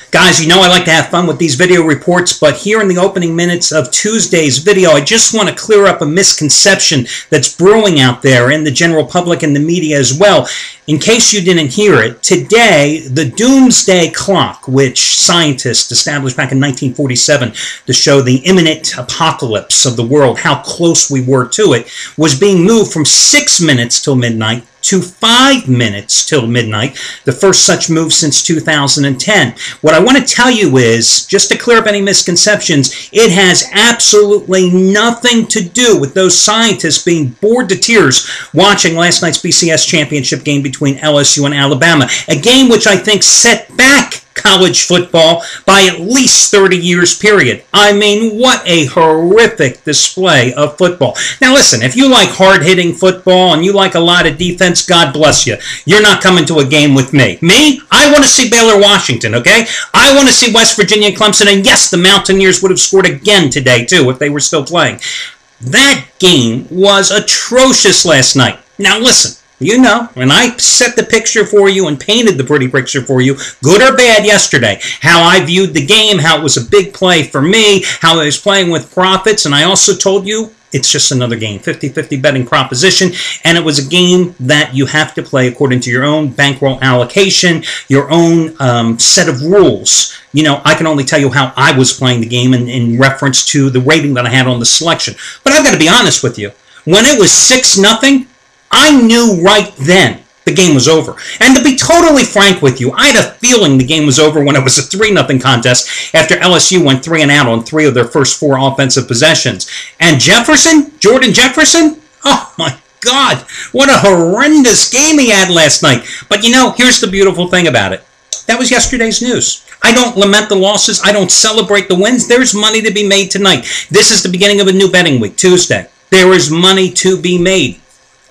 Guys, you know I like to have fun with these video reports, but here in the opening minutes of Tuesday's video, I just want to clear up a misconception that's brewing out there in the general public and the media as well. In case you didn't hear it, today, the doomsday clock, which scientists established back in 1947 to show the imminent apocalypse of the world, how close we were to it, was being moved from 6 minutes till midnight to 5 minutes till midnight, the first such move since 2010. What I want to tell you is, just to clear up any misconceptions, it has absolutely nothing to do with those scientists being bored to tears watching last night's BCS championship game between LSU and Alabama, a game which I think set back college football by at least 30 years period. I mean, what a horrific display of football. Now listen, if you like hard-hitting football and you like a lot of defense, God bless you. You're not coming to a game with me. Me? I want to see Baylor, Washington, okay? I want to see West Virginia, Clemson, and yes, the Mountaineers would have scored again today, too, if they were still playing. That game was atrocious last night. Now listen, you know, and I set the picture for you and painted the pretty picture for you, good or bad, yesterday. How I viewed the game, how it was a big play for me, how I was playing with profits, and I also told you it's just another game, 50-50 betting proposition, and it was a game that you have to play according to your own bankroll allocation, your own set of rules. You know, I can only tell you how I was playing the game in reference to the rating that I had on the selection. But I've got to be honest with you. When it was 6-0, I knew right then the game was over. And to be totally frank with you, I had a feeling the game was over when it was a 3-0 contest after LSU went 3 and out on 3 of their first 4 offensive possessions. And Jefferson, Jordan Jefferson, oh my God, what a horrendous game he had last night. But you know, here's the beautiful thing about it. That was yesterday's news. I don't lament the losses. I don't celebrate the wins. There's money to be made tonight. This is the beginning of a new betting week, Tuesday. There is money to be made.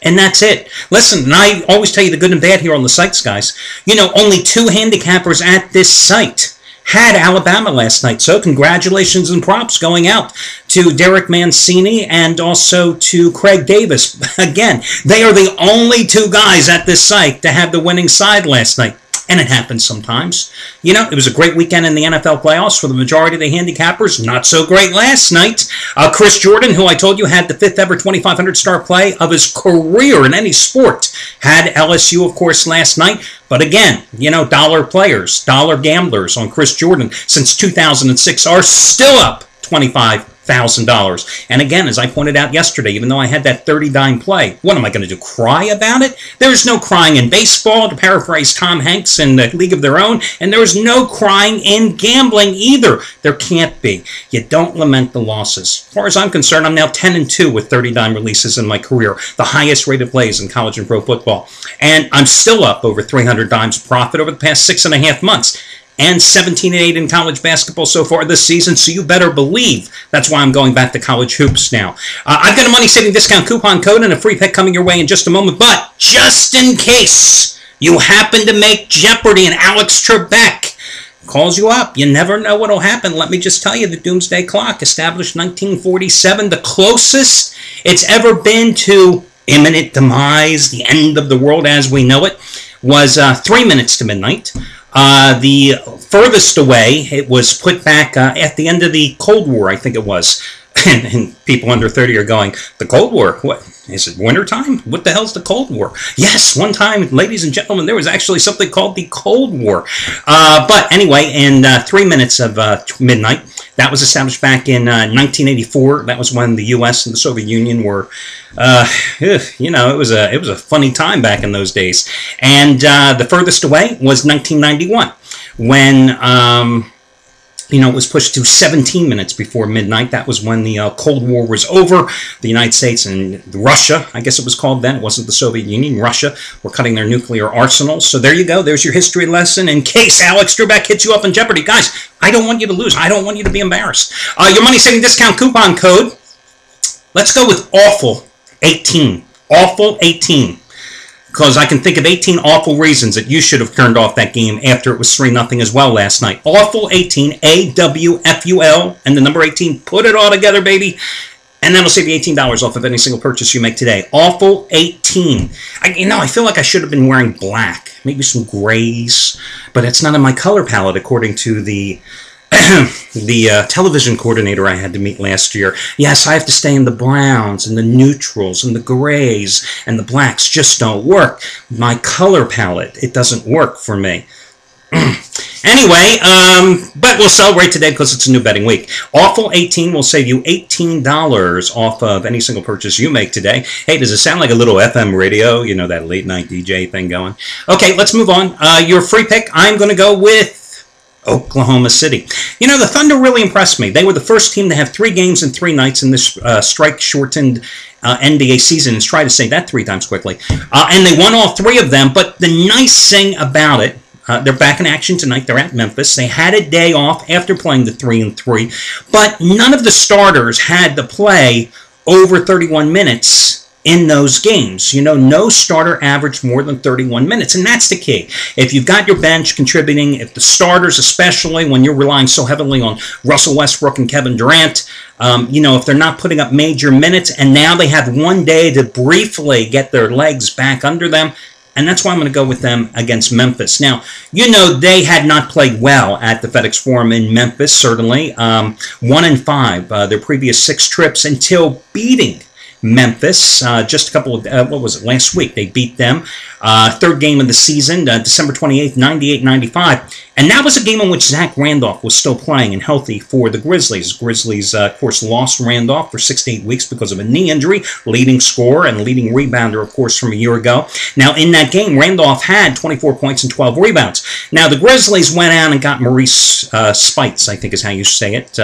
And that's it. Listen, and I always tell you the good and bad here on the sites, guys. You know, only 2 handicappers at this site had Alabama last night. So congratulations and props going out to Derek Mancini and also to Craig Davis. Again, they are the only 2 guys at this site to have the winning side last night. And it happens sometimes. You know, it was a great weekend in the NFL playoffs for the majority of the handicappers. Not so great last night. Chris Jordan, who I told you had the 5th ever 2,500 star play of his career in any sport, had LSU, of course, last night. But again, you know, dollar players, dollar gamblers on Chris Jordan since 2006 are still up $25,000. And again, as I pointed out yesterday, even though I had that 30-dime play, what am I going to do, cry about it? There's no crying in baseball, to paraphrase Tom Hanks in The League of Their Own, and there's no crying in gambling either. There can't be. You don't lament the losses. As far as I'm concerned, I'm now 10-2 with 30-dime releases in my career, the highest rated plays in college and pro football. And I'm still up over 300 dimes profit over the past 6.5 months. And 17-8 in college basketball so far this season, so you better believe that's why I'm going back to college hoops now. I've got a money-saving discount coupon code and a free pick coming your way in just a moment, but just in case you happen to make Jeopardy and Alex Trebek calls you up, you never know what will happen. Let me just tell you, the Doomsday Clock, established 1947, the closest it's ever been to imminent demise, the end of the world as we know it, was 3 minutes to midnight. The furthest away, it was put back at the end of the Cold War, I think it was. And people under 30 are going, the Cold War? What? Is it wintertime? What the hell's the Cold War? Yes, one time, ladies and gentlemen, there was actually something called the Cold War. But anyway, in 3 minutes of midnight, that was established back in 1984. That was when the U.S. and the Soviet Union were, you know, it was a funny time back in those days. And the furthest away was 1991, when you know, it was pushed to 17 minutes before midnight. That was when the Cold War was over. The United States and Russia, I guess it was called then, it wasn't the Soviet Union, Russia, were cutting their nuclear arsenals. So there you go. There's your history lesson in case Alex Trebek hits you up in Jeopardy. Guys, I don't want you to lose. I don't want you to be embarrassed. Your money-saving discount coupon code, let's go with AWFUL18. AWFUL18. Because I can think of 18 awful reasons that you should have turned off that game after it was 3-0 as well last night. AWFUL18, A-W-F-U-L, and the number 18. Put it all together, baby. And that'll save you $18 off of any single purchase you make today. Awful 18. I feel like I should have been wearing black. Maybe some grays. But it's not in my color palette, according to the television coordinator I had to meet last year. Yes, I have to stay in the browns and the neutrals and the grays, and the blacks just don't work. My color palette, it doesn't work for me. Anyway, but we'll celebrate today because it's a new betting week. Awful 18 will save you $18 off of any single purchase you make today. Hey, does it sound like a little FM radio? You know, that late night DJ thing going? Okay, let's move on. Your free pick, I'm going to go with Oklahoma City. You know, the Thunder really impressed me. They were the first team to have 3 games in 3 nights in this strike-shortened NBA season. Let's try to say that 3 times quickly. And they won all 3 of them, but the nice thing about it, they're back in action tonight. They're at Memphis. They had a day off after playing the 3-3, but none of the starters had to play over 31 minutes in those games. You know, no starter averaged more than 31 minutes, and that's the key. If you've got your bench contributing, if the starters, especially when you're relying so heavily on Russell Westbrook and Kevin Durant, you know, if they're not putting up major minutes, and now they have one day to briefly get their legs back under them, and that's why I'm going to go with them against Memphis. Now, you know, they had not played well at the FedEx Forum in Memphis, certainly. 1-5, their previous 6 trips until beating Memphis just a couple of, what was it, last week. They beat them. 3rd game of the season, December 28th, 98-95. And that was a game in which Zach Randolph was still playing and healthy for the Grizzlies. Grizzlies, of course, lost Randolph for 6 to 8 weeks because of a knee injury, leading scorer and leading rebounder, of course, from a year ago. Now, in that game, Randolph had 24 points and 12 rebounds. Now, the Grizzlies went out and got Maurice Spites, I think is how you say it.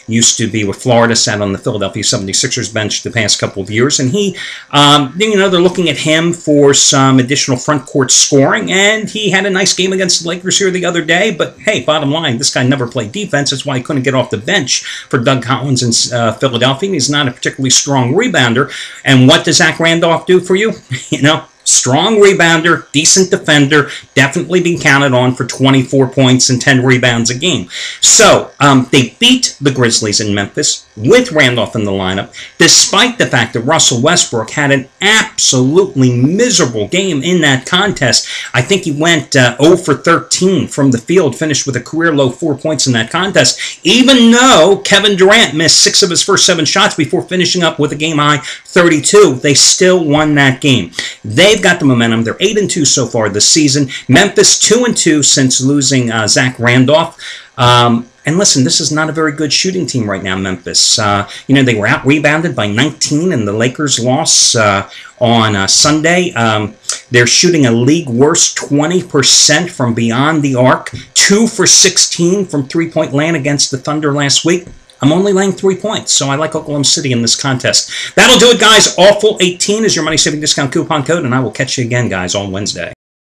Used to be with Florida, sat on the Philadelphia 76ers bench the past couple of years. And he, you know, they're looking at him for some additional front court scoring, and he had a nice game against the Lakers here the other day. But hey, bottom line, this guy never played defense. That's why he couldn't get off the bench for Doug Collins in Philadelphia. He's not a particularly strong rebounder. And what does Zach Randolph do for you? You know, strong rebounder, decent defender, definitely being counted on for 24 points and 10 rebounds a game. So, they beat the Grizzlies in Memphis with Randolph in the lineup, despite the fact that Russell Westbrook had an absolutely miserable game in that contest. I think he went 0 for 13 from the field, finished with a career-low 4 points in that contest, even though Kevin Durant missed 6 of his first 7 shots before finishing up with a game-high 32. They still won that game. They've got the momentum. They're 8-2 so far this season. Memphis 2-2 since losing Zach Randolph. And listen, this is not a very good shooting team right now, Memphis. You know, they were out-rebounded by 19 in the Lakers' loss on Sunday. They're shooting a league-worst 20% from beyond the arc, 2 for 16 from three-point land against the Thunder last week. I'm only laying 3 points, so I like Oklahoma City in this contest. That'll do it, guys. Awful 18 is your money-saving discount coupon code, and I will catch you again, guys, on Wednesday.